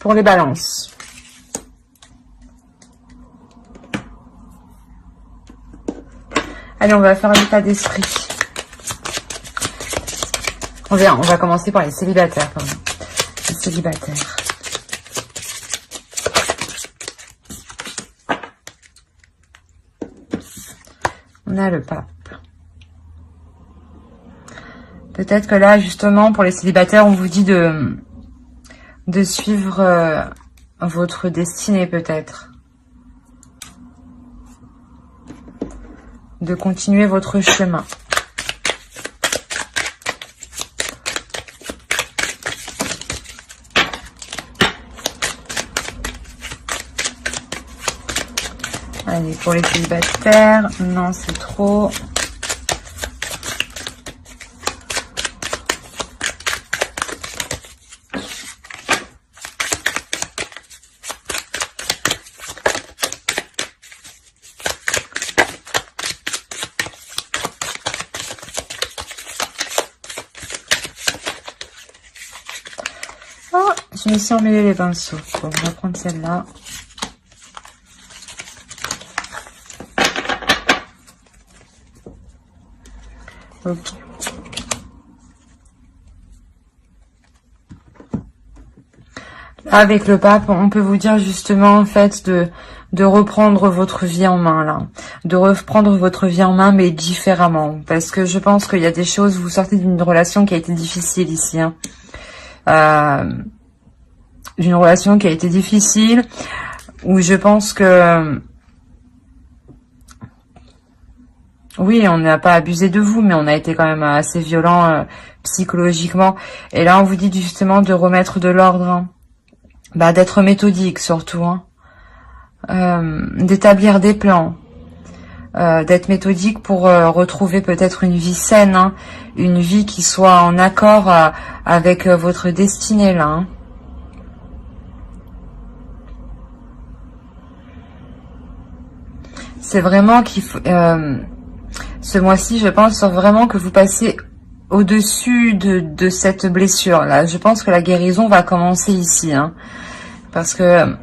pour les balances. Allez, on va faire l'état d'esprit. On va commencer par les célibataires, pardon. Les célibataires. On a le pape. Peut-être que là, justement, pour les célibataires, on vous dit de suivre votre destinée, peut-être. De continuer votre chemin. Allez, pour les célibataires, non, c'est trop. Oh, je me suis emmêlé les pinceaux. Bon, on va prendre celle-là. Ok. Là, avec le pape, on peut vous dire justement en fait de reprendre votre vie en main là, de reprendre votre vie en main mais différemment, parce que je pense qu'il y a des choses. Vous sortez d'une relation qui a été difficile ici, hein. D'une relation qui a été difficile, où je pense que oui, on n'a pas abusé de vous, mais on a été quand même assez violent psychologiquement. Et là, on vous dit justement de remettre de l'ordre, hein. Bah, d'être méthodique surtout, hein. D'établir des plans, d'être méthodique pour retrouver peut-être une vie saine, hein. Une vie qui soit en accord avec votre destinée là, hein. C'est vraiment qu'il faut... ce mois-ci, je pense vraiment que vous passez au-dessus de cette blessure-là. Je pense que la guérison va commencer ici, hein, parce que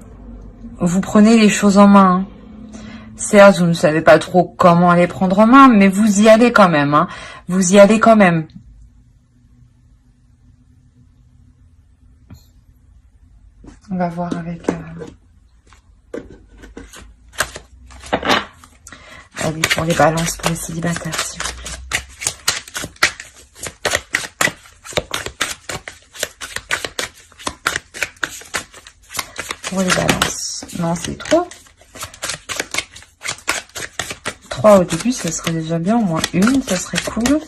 vous prenez les choses en main. Certes, vous ne savez pas trop comment les prendre en main, mais vous y allez quand même, hein. Vous y allez quand même. On va voir avec... Allez, pour les balances, pour les célibataires, s'il vous plaît. Pour les balances. Non, c'est trop. 3 au début, ça serait déjà bien. Au moins une, ça serait cool.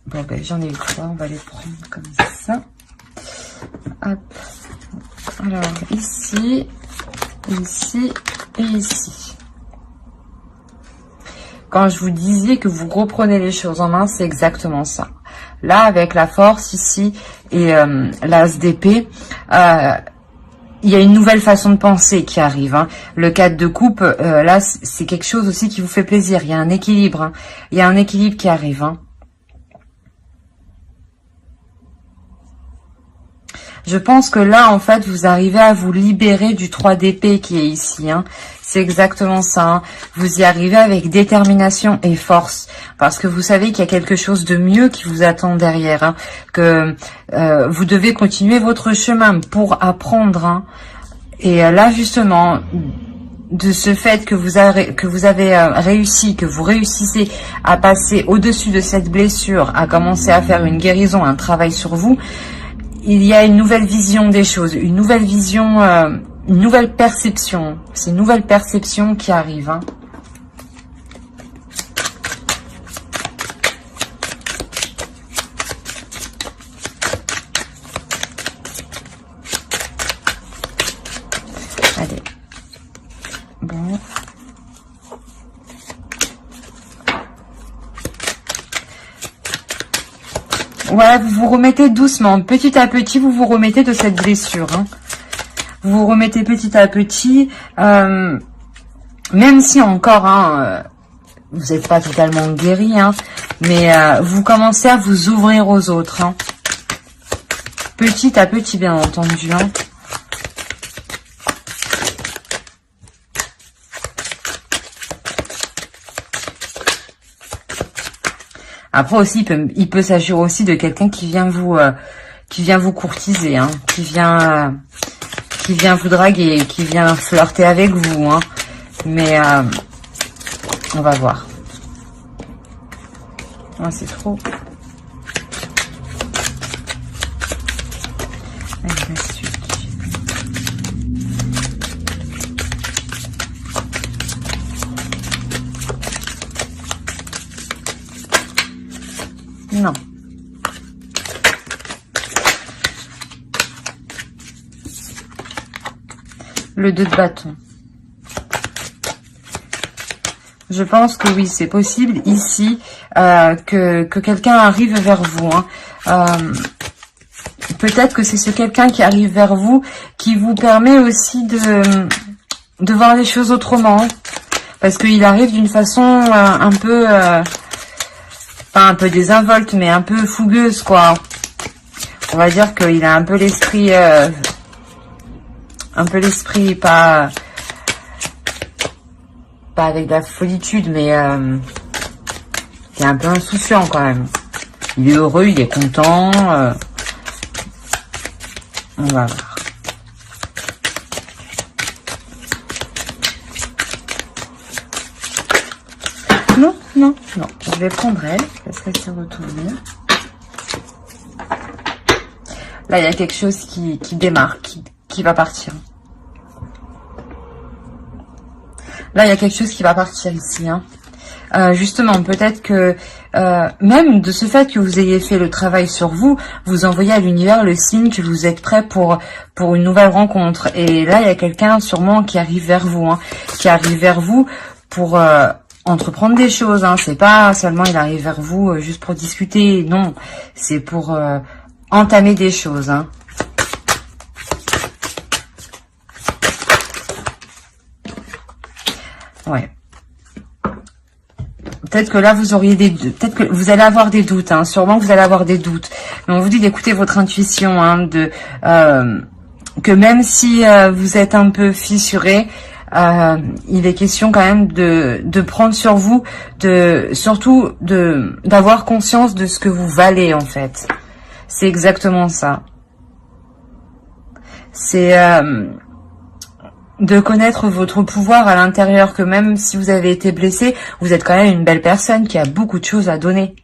Bon, ben, j'en ai eu 3. On va les prendre comme ça. Hop. Alors, ici, ici et ici. Quand je vous disais que vous reprenez les choses en main, c'est exactement ça. Là, avec la force ici et l'as d'épée, il y a une nouvelle façon de penser qui arrive, hein. Le 4 de coupe, là, c'est quelque chose aussi qui vous fait plaisir. Il y a un équilibre, hein. Il y a un équilibre qui arrive, hein. Je pense que là, en fait, vous arrivez à vous libérer du 3 d'épée qui est ici, hein. C'est exactement ça, hein. Vous y arrivez avec détermination et force. Parce que vous savez qu'il y a quelque chose de mieux qui vous attend derrière, hein. Que vous devez continuer votre chemin pour apprendre, hein. Et là, justement, de ce fait que vous avez réussi, que vous réussissez à passer au-dessus de cette blessure, à commencer à faire une guérison, un travail sur vous, il y a une nouvelle vision des choses, une nouvelle vision, une nouvelle perception. C'est une nouvelle perception qui arrive, hein. Allez. Bon. Ouais, vous vous remettez doucement, petit à petit, vous vous remettez de cette blessure, hein. Vous vous remettez petit à petit, même si encore, hein, vous n'êtes pas totalement guéri, hein, Mais vous commencez à vous ouvrir aux autres. Hein. Petit à petit, bien entendu. Hein. Après aussi, il peut s'agir aussi de quelqu'un qui vient vous courtiser, hein, qui vient vous draguer, qui vient flirter avec vous. Hein. Mais on va voir. Ah, c'est trop. Non. Le 2 de bâton. Je pense que oui, c'est possible ici que quelqu'un arrive vers vous. Hein. Peut-être que c'est ce quelqu'un qui arrive vers vous qui vous permet aussi de voir les choses autrement. Hein. Parce qu'il arrive d'une façon un peu... pas un peu désinvolte, mais un peu fougueuse, quoi. On va dire qu'il a un peu l'esprit... pas avec de la folitude, mais qui est un peu insouciant quand même. Il est heureux, il est content. On va voir. Non, non, non. Je vais prendre elle, parce qu'elle s'est retournée. Là, il y a quelque chose qui démarre, qui va partir. Là, il y a quelque chose qui va partir ici. Hein. Justement, peut-être que même de ce fait que vous ayez fait le travail sur vous, vous envoyez à l'univers le signe que vous êtes prêt pour une nouvelle rencontre. Et là, il y a quelqu'un sûrement qui arrive vers vous, hein, qui arrive vers vous pour entreprendre des choses. Hein. C'est pas seulement il arrive vers vous juste pour discuter, non, c'est pour entamer des choses. Hein. Ouais. Peut-être que là, vous auriez peut-être que vous allez avoir des doutes, hein. Sûrement que vous allez avoir des doutes. Mais on vous dit d'écouter votre intuition, hein, que même si vous êtes un peu fissuré, il est question quand même de prendre sur vous, surtout d'avoir conscience de ce que vous valez, en fait. C'est exactement ça. C'est de connaître votre pouvoir à l'intérieur, que même si vous avez été blessé, vous êtes quand même une belle personne qui a beaucoup de choses à donner,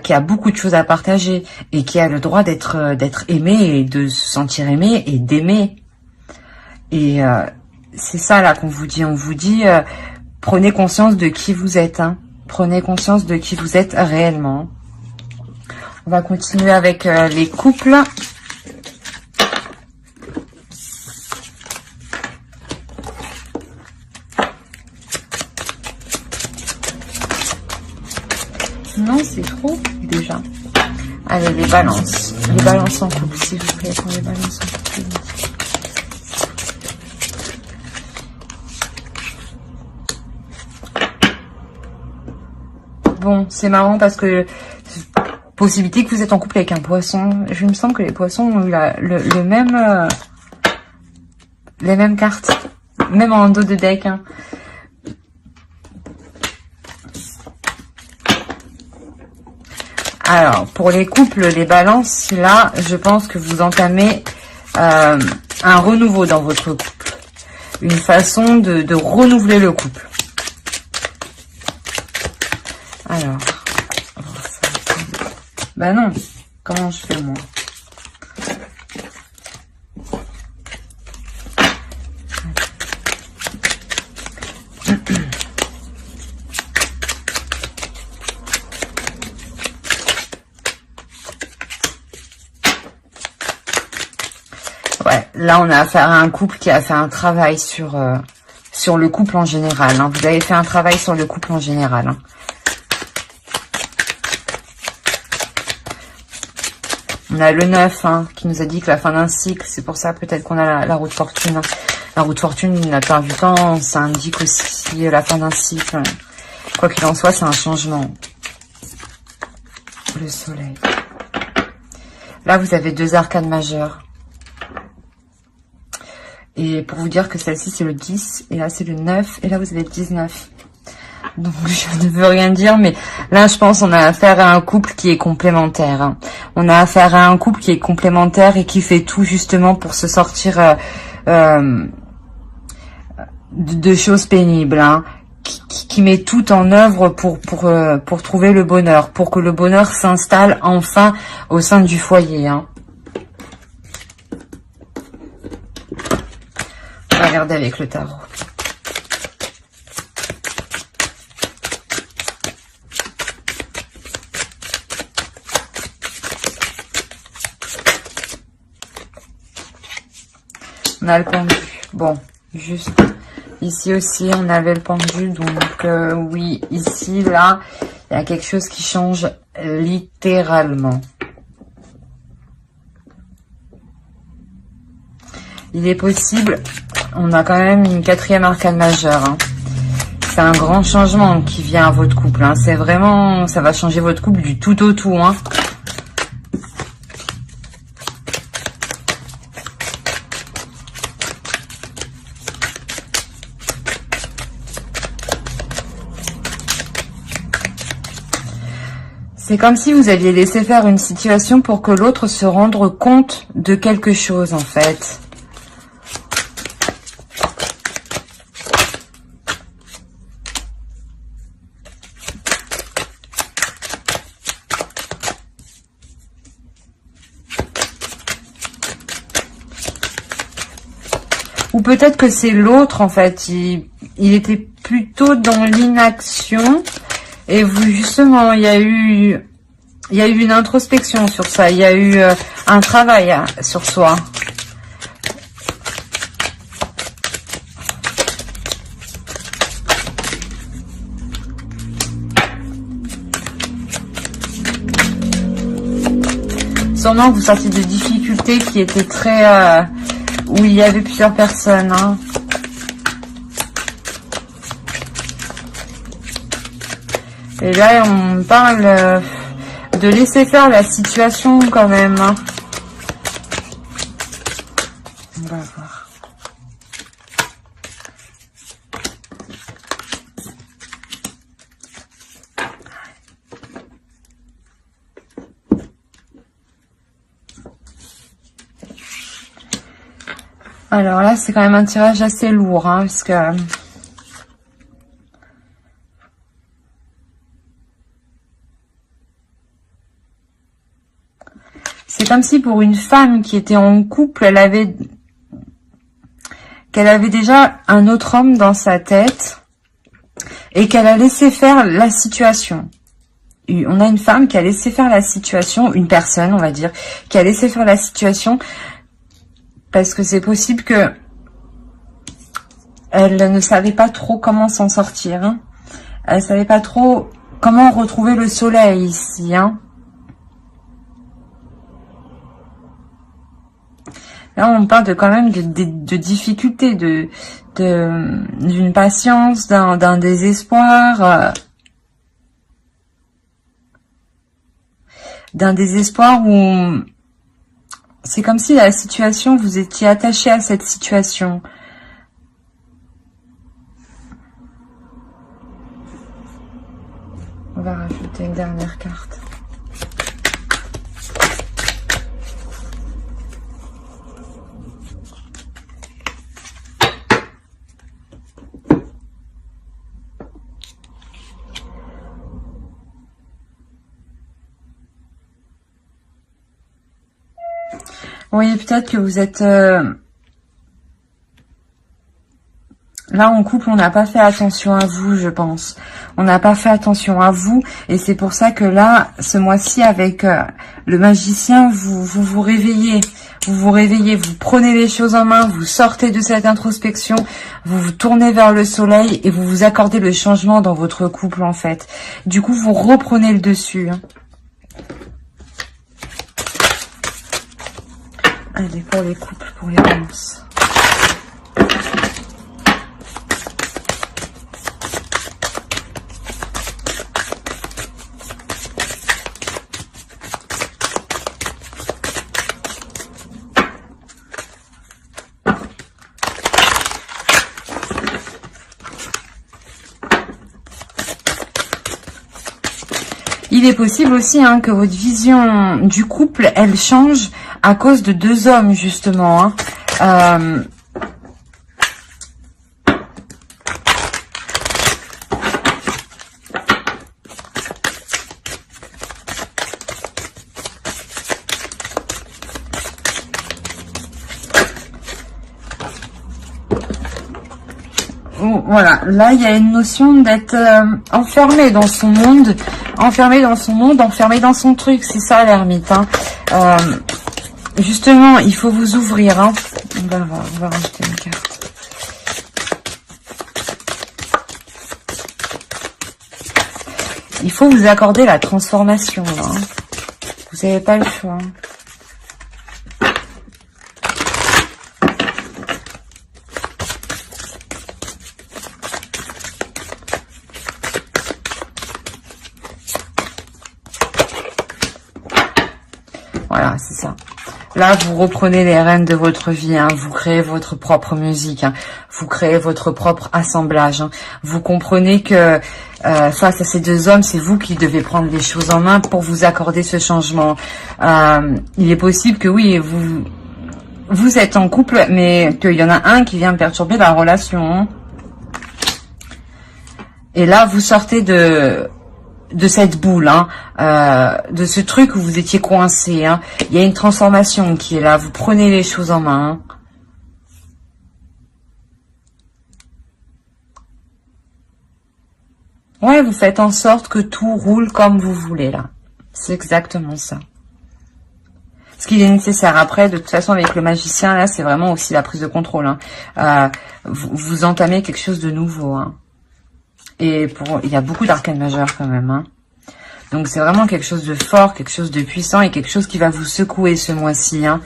qui a beaucoup de choses à partager et qui a le droit d'être aimé et de se sentir aimé et d'aimer. Et c'est ça là qu'on vous dit. On vous dit prenez conscience de qui vous êtes. Hein. Prenez conscience de qui vous êtes réellement. On va continuer avec les couples. Non, c'est trop, déjà. Allez, les balances. Les balances en couple, s'il vous plaît, pour les balances en couple. Bon, c'est marrant parce que... Possibilité que vous êtes en couple avec un poisson. Je me semble que les poissons ont eu le même... les mêmes cartes. Même en dos de deck, hein. Alors, pour les couples, les balances, là, je pense que vous entamez un renouveau dans votre couple. Une façon de renouveler le couple. Alors, bah non, comment je fais moi? Ouais, là on a affaire à un couple qui a fait un travail sur le couple en général. Hein. Vous avez fait un travail sur le couple en général. Hein. On a le 9 hein, qui nous a dit que la fin d'un cycle, c'est pour ça peut-être qu'on a la roue de fortune. Hein. La roue de fortune, la plupart du temps, ça indique aussi la fin d'un cycle. Quoi qu'il en soit, c'est un changement. le soleil. Là, vous avez 2 arcanes majeures. Et pour vous dire que celle-ci, c'est le 10. Et là, c'est le 9. Et là, vous avez le 19. Donc, je ne veux rien dire. Mais là, je pense qu'on a affaire à un couple qui est complémentaire. Hein. On a affaire à un couple qui est complémentaire et qui fait tout justement pour se sortir de choses pénibles. Hein. Qui met tout en œuvre pour trouver le bonheur. Pour que le bonheur s'installe enfin au sein du foyer. Hein. On va regarder avec le tarot. On a le pendu. Bon, juste ici aussi, on avait le pendu. Donc, oui, ici, là, il y a quelque chose qui change littéralement. Il est possible... On a quand même une 4e arcane majeure. Hein. C'est un grand changement qui vient à votre couple. Hein. C'est vraiment... Ça va changer votre couple du tout au tout. Hein. C'est comme si vous aviez laissé faire une situation pour que l'autre se rende compte de quelque chose, en fait. Ou peut-être que c'est l'autre, en fait. Il était plutôt dans l'inaction. Et vous, justement, il y a eu une introspection sur ça. Il y a eu un travail sur soi. Sûrement que vous sortiez de difficultés qui étaient très... où il y avait plusieurs personnes. Hein. Et là, on parle de laisser faire la situation quand même. Hein. On va voir. Alors là, c'est quand même un tirage assez lourd, hein, parce que... C'est comme si pour une femme qui était en couple, qu'elle avait déjà un autre homme dans sa tête et qu'elle a laissé faire la situation. On a une femme qui a laissé faire la situation, une personne, on va dire, qui a laissé faire la situation parce que c'est possible que elle ne savait pas trop comment s'en sortir. Hein. Elle savait pas trop comment retrouver le soleil ici. Hein. Là, on parle quand même de difficultés, d'une patience, d'un désespoir, où c'est comme si la situation, vous étiez attaché à cette situation. On va rajouter une dernière carte. Oui, peut-être que vous êtes... Là, en couple, on n'a pas fait attention à vous, je pense. On n'a pas fait attention à vous. Et c'est pour ça que là, ce mois-ci, avec le magicien, vous réveillez. Vous réveillez, vous prenez les choses en main, vous sortez de cette introspection, vous vous tournez vers le soleil et vous vous accordez le changement dans votre couple, en fait. Du coup, vous reprenez le dessus. Hein. Allez, pour les couples, pour les romances. il est possible aussi hein, que votre vision du couple, elle change à cause de deux hommes, justement. Hein. Voilà, là il y a une notion d'être enfermé dans son monde, enfermé dans son truc, c'est ça l'ermite. Hein. Justement, il faut vous ouvrir. Hein. On va rajouter une carte. Il faut vous accorder la transformation. Là, hein. Vous n'avez pas le choix. Hein. Voilà, c'est ça. Là, vous reprenez les rênes de votre vie. Hein. Vous créez votre propre musique. Hein. Vous créez votre propre assemblage. Hein. Vous comprenez que face à ces deux hommes, c'est vous qui devez prendre les choses en main pour vous accorder ce changement. Il est possible que oui, vous êtes en couple, mais qu'il y en a un qui vient perturber la relation. Hein. Et là, vous sortez de cette boule, hein, de ce truc où vous étiez coincé. Hein. Il y a une transformation qui est là. Vous prenez les choses en main. Hein. Ouais, vous faites en sorte que tout roule comme vous voulez, là. C'est exactement ça. Ce qu'il est nécessaire. Après, de toute façon, avec le magicien, là, c'est vraiment aussi la prise de contrôle. Hein. Vous entamez quelque chose de nouveau. Hein. Et il y a beaucoup d'arcanes majeures quand même. Hein. Donc c'est vraiment quelque chose de fort, quelque chose de puissant et quelque chose qui va vous secouer ce mois-ci. Hein.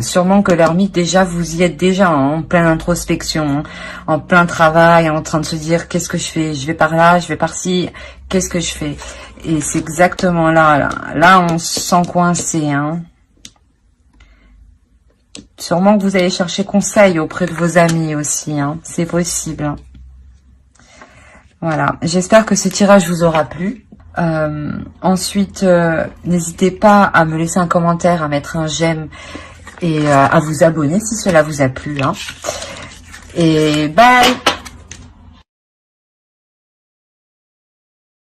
Sûrement que l'ermite, déjà, vous y êtes déjà hein, en pleine introspection, hein, en plein travail, en train de se dire qu'est-ce que je fais, je vais par là, je vais par-ci, qu'est-ce que je fais. Et c'est exactement là. Là, on se sent coincé. Hein. Sûrement que vous allez chercher conseil auprès de vos amis aussi. Hein. C'est possible. Hein. Voilà, j'espère que ce tirage vous aura plu. Ensuite, n'hésitez pas à me laisser un commentaire, à mettre un j'aime et à vous abonner si cela vous a plu. Hein. Et bye!